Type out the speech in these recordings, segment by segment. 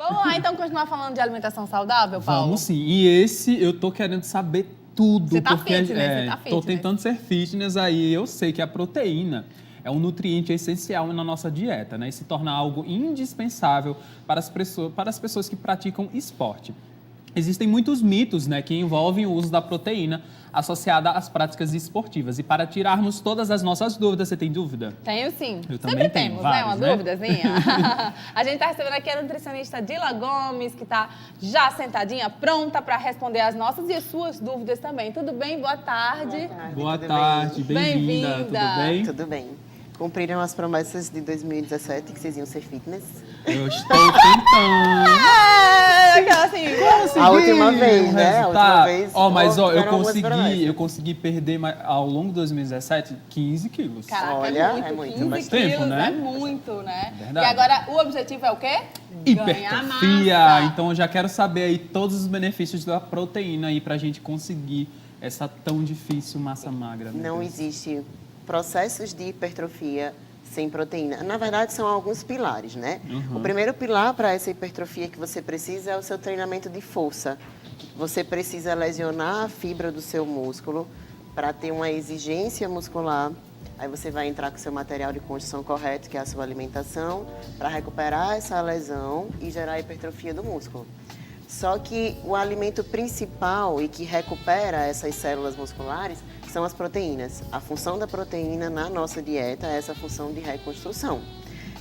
Vamos lá, então, continuar falando de alimentação saudável, Paulo? Vamos sim. E esse eu tô querendo saber tudo. Você tá porque fitness, você tá tô fitness. tentando ser fitness, aí eu sei que a proteína é um nutriente essencial na nossa dieta, né? E se torna algo indispensável para as pessoas que praticam esporte. Existem muitos mitos, né, que envolvem o uso da proteína associada às práticas esportivas. E para tirarmos todas as nossas dúvidas, você tem dúvida? Tenho sim. Eu Sempre também tenho temos, vários, Uma né? duvidazinha. A gente está recebendo aqui a nutricionista Dila Gomes, que está já sentadinha, pronta para responder as nossas e as suas dúvidas também. Tudo bem? Boa tarde. Boa tudo tarde, bem-vinda. Bem-vinda. Tudo bem? Tudo bem. Cumpriram as promessas de 2017 que vocês iam ser fitness? Eu estou tentando. Aquela assim, A última vez, o né? A última resultado. vez. Mas eu tiveram algumas promessas. consegui perder ao longo de 2017 15 quilos. caraca, Olha, é muito. 15 bastante tempo, quilos, né? é muito, né? Verdade. E agora, o objetivo é o quê? Ganhar Hipertrofia. massa. Então eu já quero saber aí todos os benefícios da proteína aí pra gente conseguir essa tão difícil massa magra. meu Não Deus. existe processos de hipertrofia sem proteína. Na verdade, são alguns pilares, né? O primeiro pilar para essa hipertrofia que você precisa é o seu treinamento de força. Você precisa lesionar a fibra do seu músculo para ter uma exigência muscular. Aí você vai entrar com o seu material de construção correto, que é a sua alimentação, para recuperar essa lesão e gerar a hipertrofia do músculo. Só que o alimento principal e que recupera essas células musculares são as proteínas. A função da proteína na nossa dieta é essa função de reconstrução.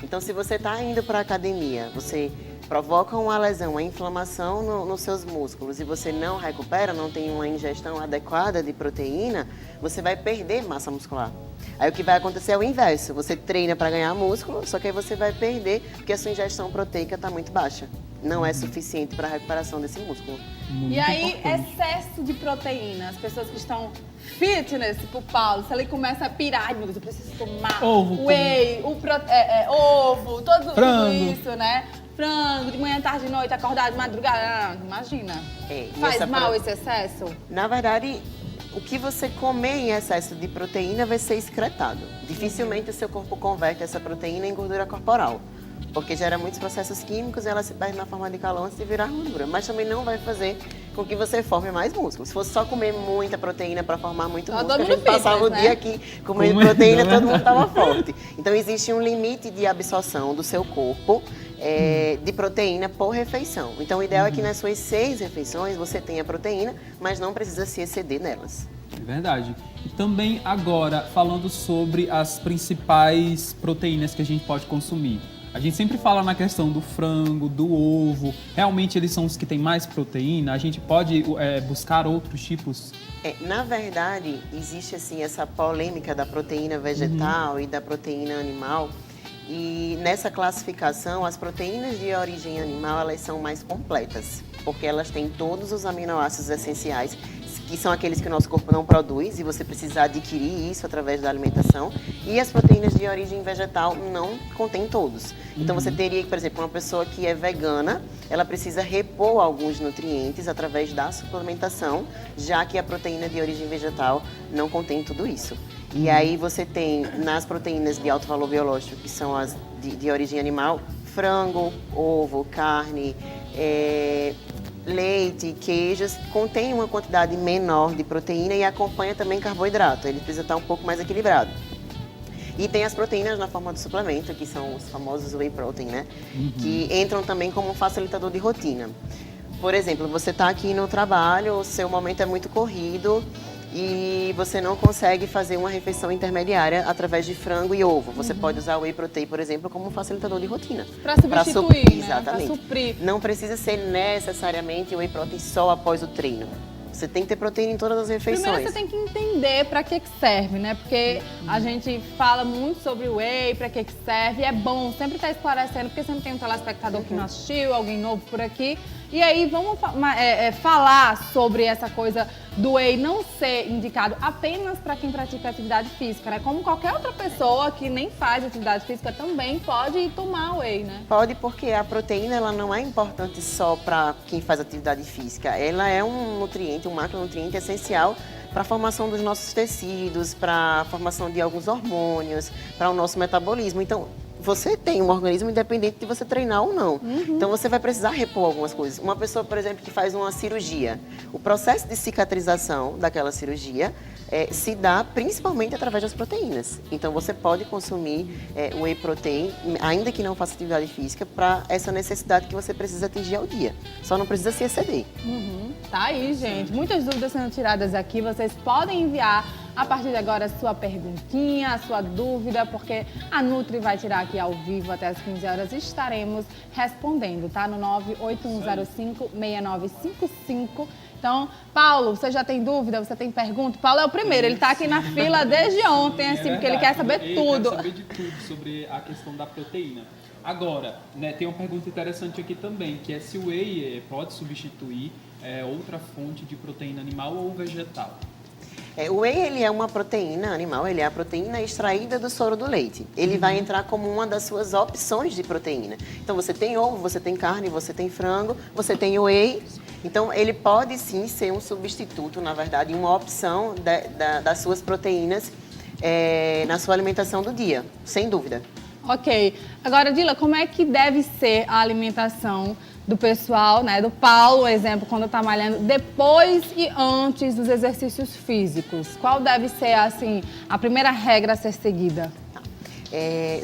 Então, se você está indo para a academia, você provoca uma lesão, uma inflamação nos seus músculos e você não recupera, não tem uma ingestão adequada de proteína, você vai perder massa muscular. Aí o que vai acontecer é o inverso. Você treina para ganhar músculo, só que aí você vai perder porque a sua ingestão proteica está muito baixa. Não é suficiente para a recuperação desse músculo. E aí, excesso de proteína. As pessoas que estão fitness, tipo o Paulo, se ele começa a pirar, ai meu Deus, eu preciso tomar Ovo, whey, ovo, tudo Frango. isso, né? Frango, de manhã, tarde, de noite, acordar de madrugada. Imagina. E Faz essa mal esse excesso? Na verdade, o que você comer em excesso de proteína vai ser excretado. Dificilmente o seu corpo converte essa proteína em gordura corporal, porque gera muitos processos químicos e ela se perde na forma de calor antes de virar gordura. Mas também não vai fazer com que você forme mais músculo. Se fosse só comer muita proteína para formar muito músculo, a gente passava o dia aqui comendo proteína, todo mundo estava forte. Então existe um limite de absorção do seu corpo de proteína por refeição. Então o ideal é que nas suas 6 refeições você tenha proteína, mas não precisa se exceder nelas. É verdade. E também agora, falando sobre as principais proteínas que a gente pode consumir. A gente sempre fala na questão do frango, do ovo. Realmente eles são os que têm mais proteína? A gente pode buscar outros tipos? Na verdade, existe assim essa polêmica da proteína vegetal e da proteína animal. E nessa classificação, as proteínas de origem animal, elas são mais completas, porque elas têm todos os aminoácidos essenciais, que são aqueles que o nosso corpo não produz, e você precisa adquirir isso através da alimentação. E as proteínas de origem vegetal não contêm todos. Então você teria, por exemplo, uma pessoa que é vegana, ela precisa repor alguns nutrientes através da suplementação, já que a proteína de origem vegetal não contém tudo isso. E aí você tem nas proteínas de alto valor biológico, que são as de origem animal, frango, ovo, carne, leite, queijos, contém uma quantidade menor de proteína e acompanha também carboidrato. Ele precisa estar um pouco mais equilibrado. E tem as proteínas na forma de suplemento, que são os famosos whey protein, né? Que entram também como um facilitador de rotina. Por exemplo, você está aqui no trabalho, o seu momento é muito corrido e você não consegue fazer uma refeição intermediária através de frango e ovo. Você pode usar o whey protein, por exemplo, como um facilitador de rotina. Para substituir, né? Exatamente. Para suprir. Não precisa ser necessariamente o whey protein só após o treino. Você tem que ter proteína em todas as refeições. Primeiro você tem que entender para que serve, né? Porque a gente fala muito sobre o whey, para que serve. E é bom sempre estar esclarecendo, porque sempre tem um telespectador que não assistiu, alguém novo por aqui. E aí vamos falar sobre essa coisa do whey não ser indicado apenas para quem pratica atividade física, né? Como qualquer outra pessoa que nem faz atividade física também pode tomar whey, né? Pode, porque a proteína ela não é importante só para quem faz atividade física. Ela é um nutriente, um macronutriente essencial para a formação dos nossos tecidos, para a formação de alguns hormônios, para o nosso metabolismo. Então, você tem um organismo independente de você treinar ou não. Então, você vai precisar repor algumas coisas. Uma pessoa, por exemplo, que faz uma cirurgia, o processo de cicatrização daquela cirurgia se dá principalmente através das proteínas. Então, você pode consumir o whey protein, ainda que não faça atividade física, para essa necessidade que você precisa atingir ao dia. Só não precisa se exceder. Tá aí, gente. Muitas dúvidas sendo tiradas aqui. Vocês podem enviar a partir de agora a sua perguntinha, a sua dúvida, porque a Nutri vai tirar aqui ao vivo até as 15 horas e estaremos respondendo, tá? No 981056955. Então, Paulo, você já tem dúvida? Você tem pergunta? Paulo é o primeiro, ele tá aqui na fila desde ontem, assim, porque ele quer saber tudo. Quer saber de tudo sobre a questão da proteína. Agora, né, tem uma pergunta interessante aqui também, que é se o whey pode substituir outra fonte de proteína animal ou vegetal. O whey, ele é uma proteína animal, ele é a proteína extraída do soro do leite. Ele vai entrar como uma das suas opções de proteína. Então, você tem ovo, você tem carne, você tem frango, você tem whey. Então, ele pode sim ser um substituto, na verdade, uma opção das suas proteínas na sua alimentação do dia, sem dúvida. Ok. Agora, Dila, como é que deve ser a alimentação do pessoal, né? Do Paulo, exemplo, quando está malhando, depois e antes dos exercícios físicos? Qual deve ser, assim, a primeira regra a ser seguida?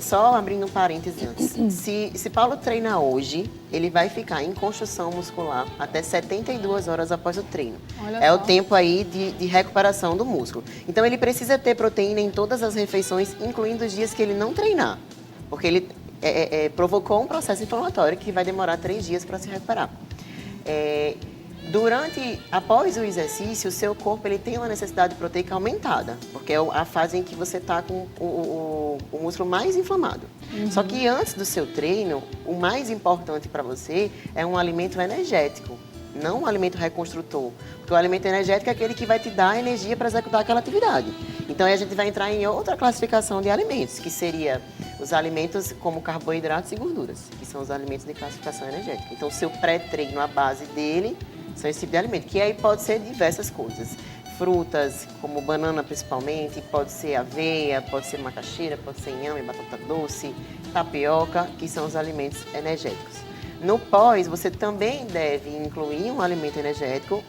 Só abrindo um parêntese antes. Se Paulo treina hoje, ele vai ficar em construção muscular até 72 horas após o treino. É o tempo aí de recuperação do músculo. Então, ele precisa ter proteína em todas as refeições, incluindo os dias que ele não treinar. Porque ele provocou um processo inflamatório que vai demorar 3 dias para se recuperar. Após o exercício, o seu corpo ele tem uma necessidade proteica aumentada, porque é a fase em que você está com o músculo mais inflamado. Só que antes do seu treino, o mais importante para você é um alimento energético, não um alimento reconstrutor. Porque o alimento energético é aquele que vai te dar energia para executar aquela atividade. Então, aí a gente vai entrar em outra classificação de alimentos, que seria os alimentos como carboidratos e gorduras, que são os alimentos de classificação energética. Então, o seu pré-treino, a base dele, são esse tipo de alimento, que aí pode ser diversas coisas. Frutas, como banana principalmente, pode ser aveia, pode ser macaxeira, pode ser inhame, batata doce, tapioca, que são os alimentos energéticos. No pós, você também deve incluir um alimento energético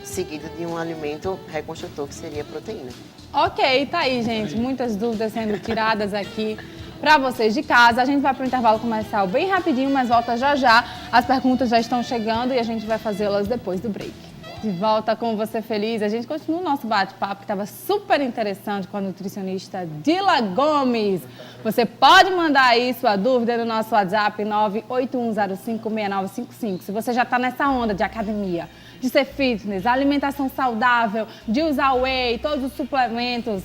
seguido de um alimento reconstrutor, que seria a proteína. Ok, tá aí, gente. Muitas dúvidas sendo tiradas aqui para vocês de casa. A gente vai para o intervalo comercial bem rapidinho, mas volta já já. As perguntas já estão chegando e a gente vai fazê-las depois do break. De volta com Você Feliz. A gente continua o nosso bate-papo, que estava super interessante com a nutricionista Dila Gomes. Você pode mandar aí sua dúvida no nosso WhatsApp 981056955. Se você já está nessa onda de academia, de ser fitness, alimentação saudável, de usar whey, todos os suplementos,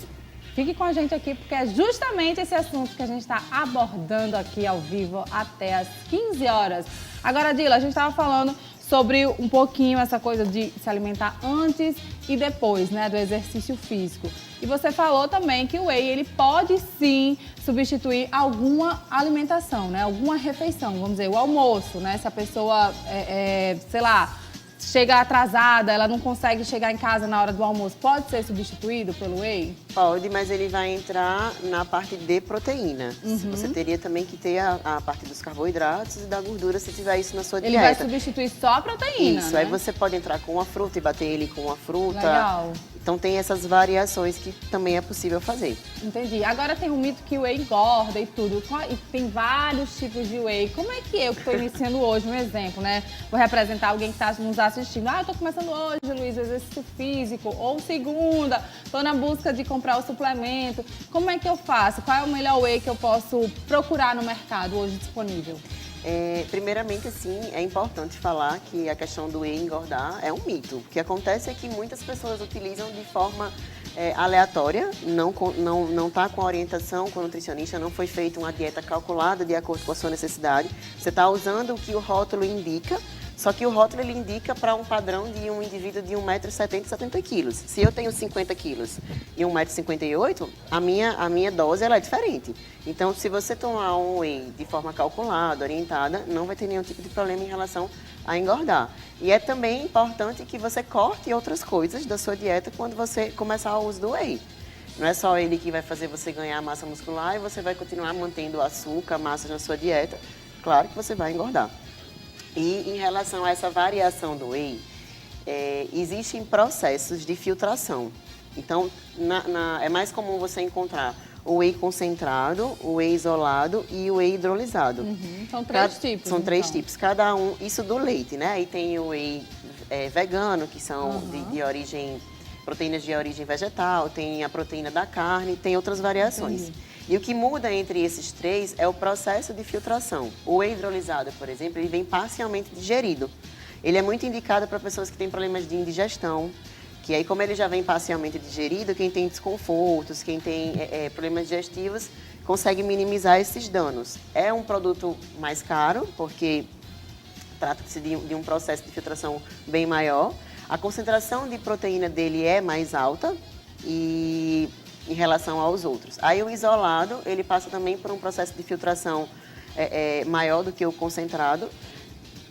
fique com a gente aqui, porque é justamente esse assunto que a gente está abordando aqui ao vivo até às 15 horas. Agora, Dila, a gente estava falando sobre um pouquinho essa coisa de se alimentar antes e depois, né, do exercício físico. E você falou também que o whey, ele pode sim substituir alguma alimentação, né, alguma refeição, vamos dizer, o almoço, né, se a pessoa, sei lá, chega atrasada, ela não consegue chegar em casa na hora do almoço, pode ser substituído pelo whey? Pode, mas ele vai entrar na parte de proteína. Você teria também que ter a parte dos carboidratos e da gordura, se tiver isso na sua dieta. Ele vai substituir só a proteína, isso, né? aí você pode entrar com uma fruta e bater ele com uma fruta. Legal. Então tem essas variações que também é possível fazer. Entendi. Agora tem um mito que o whey engorda e tudo. E tem vários tipos de whey. Como é que eu que estou iniciando hoje, um exemplo, né? Vou representar alguém que está nos assistindo. Eu estou começando hoje, Luiz, exercício físico. Ou segunda, estou na busca de comprar o suplemento. Como é que eu faço? Qual é o melhor whey que eu posso procurar no mercado hoje disponível? Primeiramente, assim, é importante falar que a questão do whey engordar é um mito. O que acontece é que muitas pessoas utilizam de forma aleatória, não está com a orientação com o nutricionista, não foi feita uma dieta calculada de acordo com a sua necessidade. Você está usando o que o rótulo indica, só que o rótulo ele indica para um padrão de um indivíduo de 1,70 m, 70 kg. Se eu tenho 50 kg e 1,58 m, a minha dose ela é diferente. Então, se você tomar um whey de forma calculada, orientada, não vai ter nenhum tipo de problema em relação a engordar. E é também importante que você corte outras coisas da sua dieta quando você começar o uso do whey. Não é só ele que vai fazer você ganhar massa muscular e você vai continuar mantendo açúcar, massa na sua dieta. Claro que você vai engordar. E em relação a essa variação do whey, existem processos de filtração. Então, é mais comum você encontrar o whey concentrado, o whey isolado e o whey hidrolisado. São três tipos. São três tipos, cada um, isso do leite, né? Aí tem o whey vegano, que são de origem, proteínas de origem vegetal, tem a proteína da carne, tem outras variações. E o que muda entre esses três é o processo de filtração. O whey hidrolisado, por exemplo, ele vem parcialmente digerido. Ele é muito indicado para pessoas que têm problemas de indigestão, que aí, como ele já vem parcialmente digerido, quem tem desconfortos, quem tem problemas digestivos, consegue minimizar esses danos. É um produto mais caro, porque trata-se de um processo de filtração bem maior. A concentração de proteína dele é mais alta em relação aos outros. Aí o isolado, ele passa também por um processo de filtração maior do que o concentrado.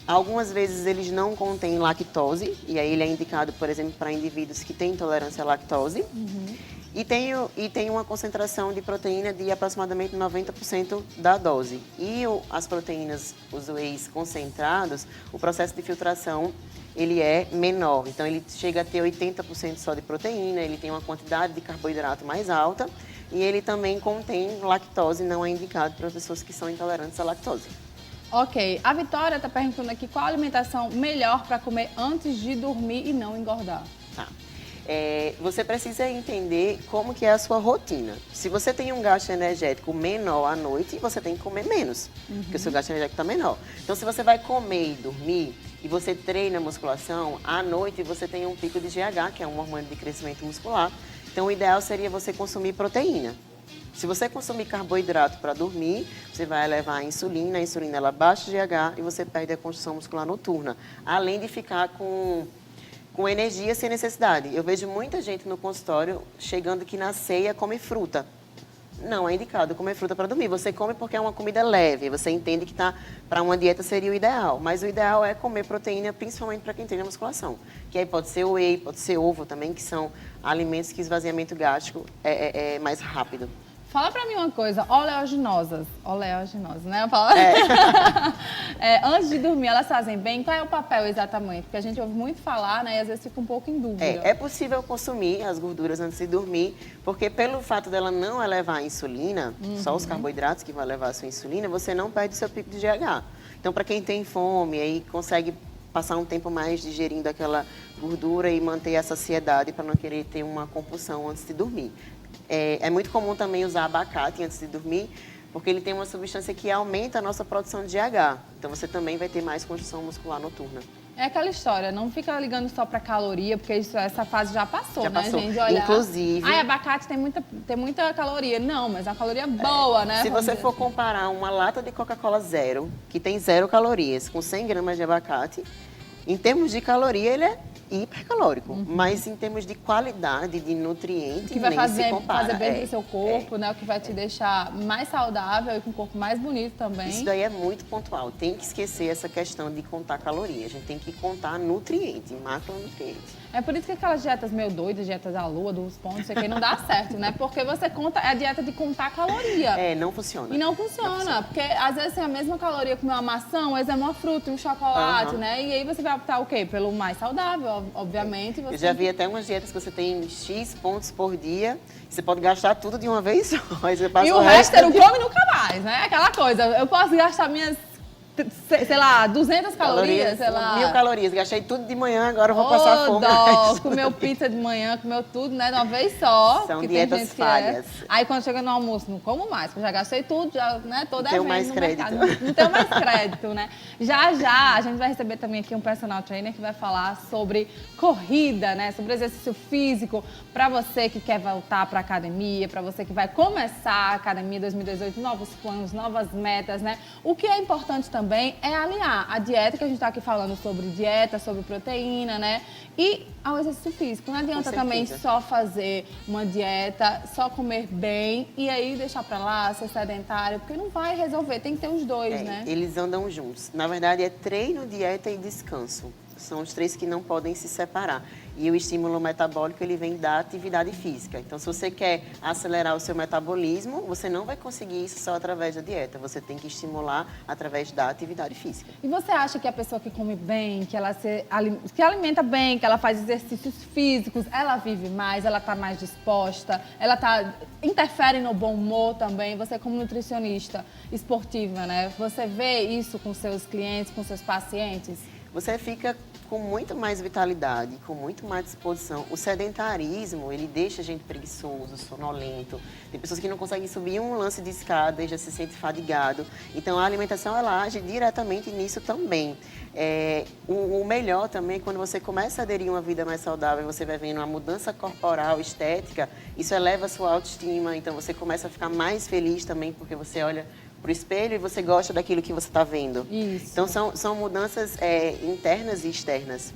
Algumas vezes eles não contêm lactose, e aí ele é indicado, por exemplo, para indivíduos que têm intolerância à lactose. E tem uma concentração de proteína de aproximadamente 90% da dose. E as proteínas, os wheys concentrados, o processo de filtração ele é menor. Então ele chega a ter 80% só de proteína, ele tem uma quantidade de carboidrato mais alta e ele também contém lactose, não é indicado para pessoas que são intolerantes à lactose. Ok, a Vitória está perguntando aqui qual a alimentação melhor para comer antes de dormir e não engordar. Tá. Você precisa entender como que é a sua rotina. Se você tem um gasto energético menor à noite, você tem que comer menos, porque o seu gasto energético está menor. Então, se você vai comer e dormir e você treina musculação, à noite você tem um pico de GH, que é um hormônio de crescimento muscular. Então, o ideal seria você consumir proteína. Se você consumir carboidrato para dormir, você vai elevar a insulina ela baixa o GH e você perde a construção muscular noturna, além de ficar com energia sem necessidade. Eu vejo muita gente no consultório chegando que na ceia come fruta. Não é indicado comer fruta para dormir. Você come porque é uma comida leve, você entende que para uma dieta seria o ideal, mas o ideal é comer proteína, principalmente para quem treina musculação. Que aí pode ser whey, pode ser ovo também, que são alimentos que o esvaziamento gástrico é mais rápido. Fala pra mim uma coisa, oleaginosas, né? Eu falo... antes de dormir, elas fazem bem? Qual é o papel exatamente? Porque a gente ouve muito falar, né? E às vezes fica um pouco em dúvida. É possível consumir as gorduras antes de dormir, porque pelo fato dela não elevar a insulina, só os carboidratos que vão elevar a sua insulina, você não perde o seu pico de GH. Então, para quem tem fome, aí consegue passar um tempo mais digerindo aquela gordura e manter a saciedade para não querer ter uma compulsão antes de dormir. É muito comum também usar abacate antes de dormir, porque ele tem uma substância que aumenta a nossa produção de GH. Então, você também vai ter mais construção muscular noturna. É aquela história, não fica ligando só para caloria, porque essa fase já passou, né, gente? Olha, inclusive... abacate tem muita caloria. Não, mas é uma caloria boa, né? Se você for comparar uma lata de Coca-Cola zero, que tem 0 calorias, com 100 gramas de abacate, em termos de caloria, ele é hipercalórico, mas em termos de qualidade, de nutriente, que vai fazer bem para o seu corpo, né? O que vai te deixar mais saudável e com o corpo mais bonito também. Isso daí é muito pontual. Tem que esquecer essa questão de contar calorias. A gente tem que contar nutriente, macronutrientes. É por isso que aquelas dietas meio doidas, dietas da lua, dos pontos, isso aqui não dá certo, né? Porque você conta, é a dieta de contar caloria. Não funciona. E não funciona, porque às vezes tem a mesma caloria comer uma maçã, às vezes é uma fruta, um chocolate, né? E aí você vai optar o quê? Pelo mais saudável, obviamente. Eu já vi até umas dietas que você tem X pontos por dia, você pode gastar tudo de uma vez só. E o resto você não come nunca mais, né? Aquela coisa, eu posso gastar minhas, sei lá, 200 calorias, sei lá. 1000 calorias, gastei tudo de manhã, agora eu vou passar fome. Comeu pizza de manhã, comeu tudo, né, de uma vez só. São dietas falhas. Aí quando chega no almoço, não como mais, porque eu já gastei tudo, já, né, toda a Não tenho mais crédito. Não tenho mais crédito, né. Já a gente vai receber também aqui um personal trainer que vai falar sobre corrida, né, sobre exercício físico, para você que quer voltar para academia, para você que vai começar a academia 2018, novos planos, novas metas, né. O que é importante também é alinhar a dieta, que a gente está aqui falando sobre dieta, sobre proteína, né? E ao exercício físico. Não adianta também só fazer uma dieta, só comer bem e aí deixar pra lá, ser sedentário, porque não vai resolver. Tem que ter os dois, né? Eles andam juntos. Na verdade, é treino, dieta e descanso. são os três que não podem se separar. E o estímulo metabólico, ele vem da atividade física. Então, se você quer acelerar o seu metabolismo, você não vai conseguir isso só através da dieta. Você tem que estimular através da atividade física. E você acha que a pessoa que come bem, que alimenta bem, que ela faz exercícios físicos, ela vive mais, ela está mais disposta, interfere no bom humor também? Você como nutricionista esportiva, né? Você vê isso com seus clientes, com seus pacientes? Você fica com muito mais vitalidade, com muito mais disposição. O sedentarismo, ele deixa a gente preguiçoso, sonolento. Tem pessoas que não conseguem subir um lance de escada e já se sente fadigado. Então, a alimentação, ela age diretamente nisso também. O melhor também é quando você começa a aderir uma vida mais saudável, você vai vendo uma mudança corporal, estética, isso eleva a sua autoestima, então você começa a ficar mais feliz também, porque você olha para o espelho e você gosta daquilo que você está vendo. Isso. Então, são mudanças internas e externas.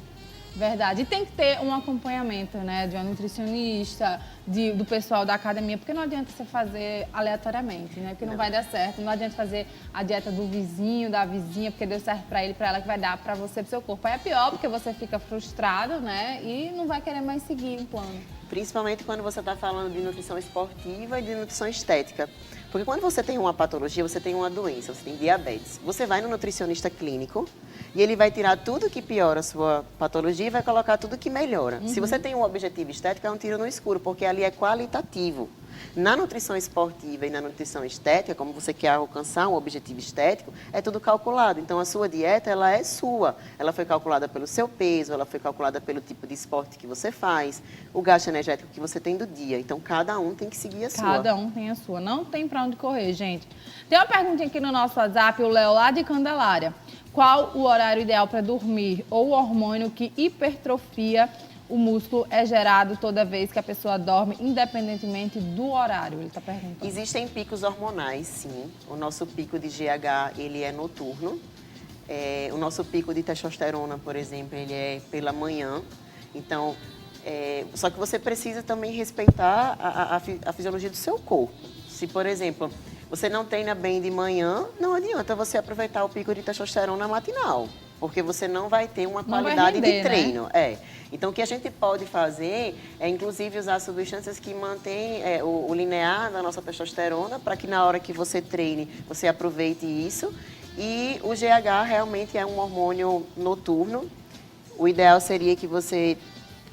Verdade. E tem que ter um acompanhamento, né? De uma nutricionista, do pessoal da academia, porque não adianta você fazer aleatoriamente, né? Porque não vai dar certo. Não adianta fazer a dieta do vizinho, da vizinha, porque deu certo para ele, para ela, que vai dar para você, pro seu corpo. Aí é pior, porque você fica frustrado, né? E não vai querer mais seguir um plano. Principalmente quando você está falando de nutrição esportiva e de nutrição estética. Porque quando você tem uma patologia, você tem uma doença, você tem diabetes. Você vai no nutricionista clínico e ele vai tirar tudo que piora a sua patologia e vai colocar tudo que melhora. Se você tem um objetivo estético, é um tiro no escuro, porque ali é qualitativo. Na nutrição esportiva e na nutrição estética, como você quer alcançar um objetivo estético, é tudo calculado. Então, a sua dieta, ela é sua. Ela foi calculada pelo seu peso, ela foi calculada pelo tipo de esporte que você faz, o gasto energético que você tem do dia. Então, cada um tem que seguir a sua. Cada um tem a sua. Não tem pra onde correr, gente. Tem uma perguntinha aqui no nosso WhatsApp, o Léo lá de Candelária. Qual o horário ideal para dormir ou o hormônio que hipertrofia o músculo é gerado toda vez que a pessoa dorme, independentemente do horário? Ele está perguntando. Existem picos hormonais, sim. O nosso pico de GH, ele é noturno. O nosso pico de testosterona, por exemplo, ele é pela manhã. Então, só que você precisa também respeitar a fisiologia do seu corpo. Se, por exemplo, você não treina bem de manhã, não adianta você aproveitar o pico de testosterona matinal, porque você não vai ter uma qualidade de treino. Né? Então, o que a gente pode fazer é, inclusive, usar substâncias que mantêm o linear da nossa testosterona, para que na hora que você treine, você aproveite isso. E o GH realmente é um hormônio noturno. O ideal seria que você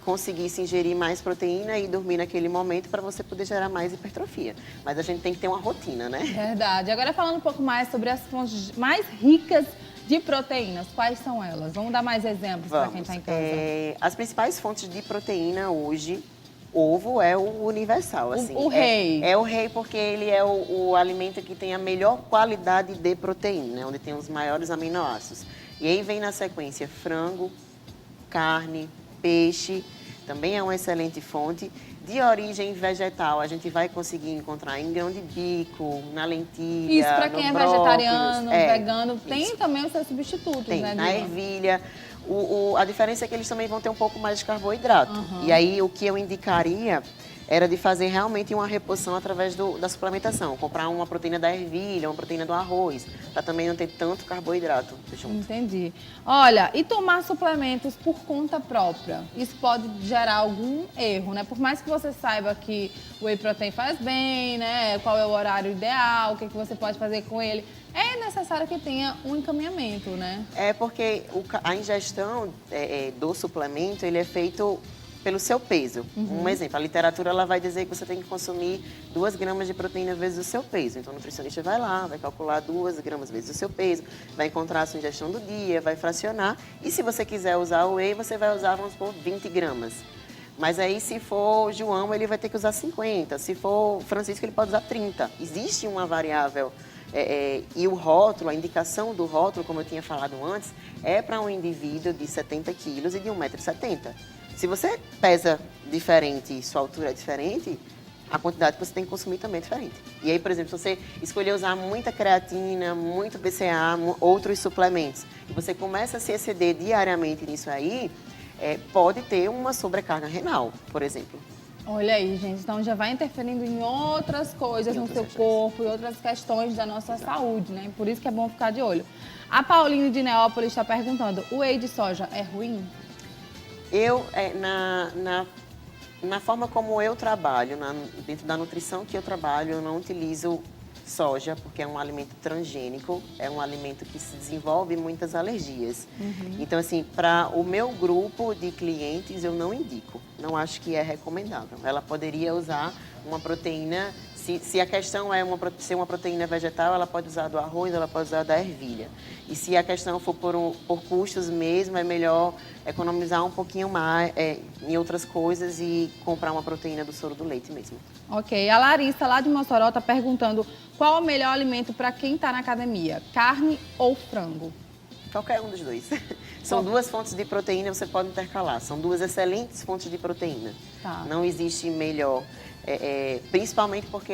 conseguisse ingerir mais proteína e dormir naquele momento para você poder gerar mais hipertrofia. Mas a gente tem que ter uma rotina, né? Verdade. Agora, falando um pouco mais sobre as fontes mais ricas de proteínas, quais são elas? Vamos dar mais exemplos para quem está em casa. As principais fontes de proteína hoje, ovo é o universal. Assim, o rei. É o rei porque ele é o alimento que tem a melhor qualidade de proteína, onde tem os maiores aminoácidos. E aí vem na sequência frango, carne, peixe, também é uma excelente fonte. De origem vegetal, a gente vai conseguir encontrar em grão de bico, na lentilha, isso, para quem é vegetariano, vegano, tem isso. Também os seus substitutos, tem, né? Na ervilha. A diferença é que eles também vão ter um pouco mais de carboidrato. E aí, o que eu indicaria era de fazer realmente uma reposição através da suplementação. Comprar uma proteína da ervilha, uma proteína do arroz, para também não ter tanto carboidrato junto. Entendi. Olha, e tomar suplementos por conta própria? Isso pode gerar algum erro, né? Por mais que você saiba que o whey protein faz bem, né? Qual é o horário ideal, o que você pode fazer com ele, é necessário que tenha um encaminhamento, né? É porque a ingestão do suplemento, ele é feito pelo seu peso. Um exemplo, a literatura ela vai dizer que você tem que consumir 2 gramas de proteína vezes o seu peso. Então, o nutricionista vai lá, vai calcular 2 gramas vezes o seu peso, vai encontrar a sua ingestão do dia, vai fracionar. E se você quiser usar o whey, você vai usar, vamos supor, 20 gramas. Mas aí, se for João, ele vai ter que usar 50. Se for Francisco, ele pode usar 30. Existe uma variável. E o rótulo, a indicação do rótulo, como eu tinha falado antes, é para um indivíduo de 70 quilos e de 1,70 m. Se você pesa diferente e sua altura é diferente, a quantidade que você tem que consumir também é diferente. E aí, por exemplo, se você escolher usar muita creatina, muito BCA, outros suplementos, e você começa a se exceder diariamente nisso aí, pode ter uma sobrecarga renal, por exemplo. Olha aí, gente, então já vai interferindo em outras coisas no seu corpo e outras questões da nossa saúde, né? Por isso que é bom ficar de olho. A Pauline de Neópolis está perguntando, o whey de soja é ruim? Na forma como eu trabalho, dentro da nutrição que eu trabalho, eu não utilizo soja, porque é um alimento transgênico, é um alimento que se desenvolve muitas alergias. Então, assim, para o meu grupo de clientes, eu não indico. Não acho que é recomendável. Ela poderia usar uma proteína, se a questão é ser uma proteína vegetal, ela pode usar do arroz, ela pode usar da ervilha. E se a questão for por custos mesmo, é melhor economizar um pouquinho mais em outras coisas e comprar uma proteína do soro do leite mesmo. Ok, a Larissa, lá de Mossoró, está perguntando qual o melhor alimento para quem está na academia, carne ou frango? Qualquer um dos dois. São duas fontes de proteína, você pode intercalar. São duas excelentes fontes de proteína. Tá. Não existe melhor. Principalmente porque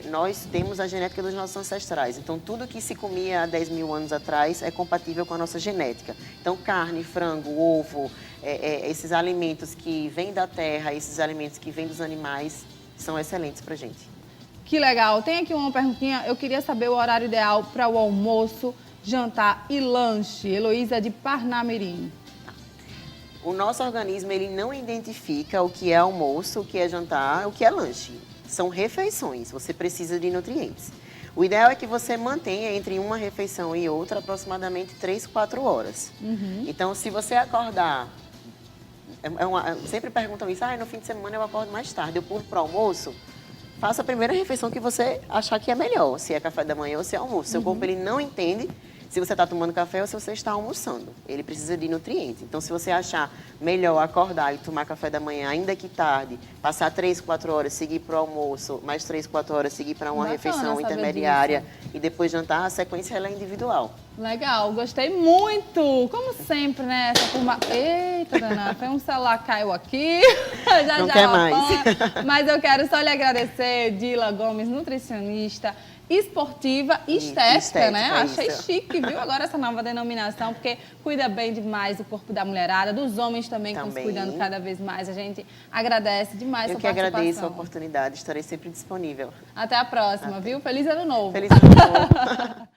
nós temos a genética dos nossos ancestrais. Então, tudo que se comia há 10 mil anos atrás é compatível com a nossa genética. Então, carne, frango, ovo, esses alimentos que vêm da terra, esses alimentos que vêm dos animais, são excelentes para a gente. Que legal. Tem aqui uma perguntinha. Eu queria saber o horário ideal para o almoço, jantar e lanche. Heloísa de Parnamirim. O nosso organismo, ele não identifica o que é almoço, o que é jantar, o que é lanche. São refeições, você precisa de nutrientes. O ideal é que você mantenha entre uma refeição e outra aproximadamente 3, 4 horas. Então, se você acordar... sempre perguntam isso, no fim de semana eu acordo mais tarde, eu pulo para o almoço. Faça a primeira refeição que você achar que é melhor, se é café da manhã ou se é almoço. Seu corpo, ele não entende se você está tomando café ou se você está almoçando. Ele precisa de nutrientes. Então, se você achar melhor acordar e tomar café da manhã, ainda que tarde, passar 3, 4 horas, seguir para o almoço, mais 3, 4 horas, seguir para uma refeição intermediária e depois jantar, a sequência ela é individual. Legal, gostei muito. Como sempre, né? Essa turma... Eita, danada, foi um celular caiu aqui. Não quer mais. Mas eu quero só lhe agradecer, Dila Gomes, nutricionista, esportiva e estética, né? Achei chique, viu? Agora essa nova denominação, porque cuida bem demais do corpo da mulherada, dos homens também, que estão se cuidando cada vez mais. A gente agradece demais a sua participação. Eu que agradeço a oportunidade, estarei sempre disponível. Até a próxima, viu? Feliz ano novo! Feliz ano novo!